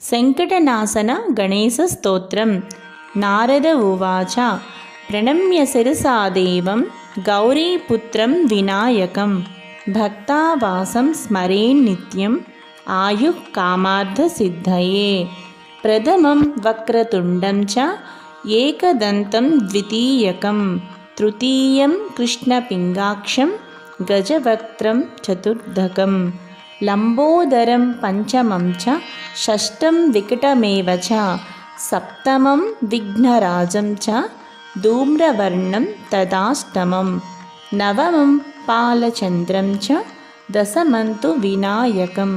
सङ्कटनासन गणेशस्तोत्रं नारद उवाच प्रणम्य शिरसा देवं गौरीपुत्रं विनायकं भक्तावासं स्मरेन्नित्यम् आयुः कामार्थसिद्धये प्रथमं वक्रतुण्डं च एकदन्तं द्वितीयकं तृतीयं कृष्णपिङ्गाक्षं गजवक्त्रं चतुर्धकं लम्बोदरं पञ्चमं च षष्ठं विकटमेव च सप्तमं विघ्नराजं च धूम्रवर्णं तदाष्टमं नवमं पालचन्द्रं च दशमं तु विनायकम्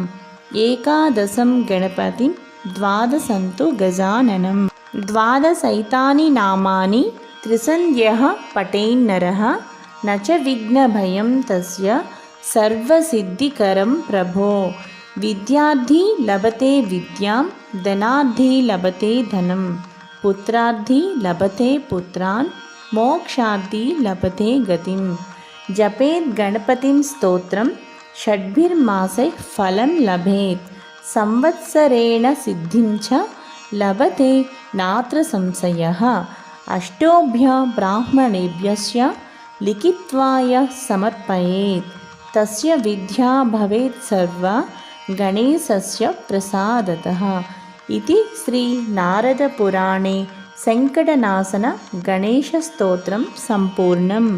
एकादशं गणपतिं द्वादशं तु गजाननं द्वादशैतानि नामानि त्रिसन्ध्यः पठेन्नरः न च विघ्नभयं तस्य सर्वसिद्धिकरं प्रभो विद्यार्थी लभते विद्यां धनार्थी लभते धनं पुत्रार्थी लभते पुत्रान् मोक्षार्थी लभते गतिं जपेत् गणपतिं स्तोत्रं षड्भिर्मासैः फलं लभेत् संवत्सरेण सिद्धिं च लभते नात्र संशयः अष्टोभ्य ब्राह्मणेभ्यश्च लिखित्वा यः समर्पयेत् तस्य विद्या भवेत् सर्वा गणेशस्य प्रसादतः इति श्री नारदपुराणे सङ्कटनासन गणेशस्तोत्रं सम्पूर्णम्।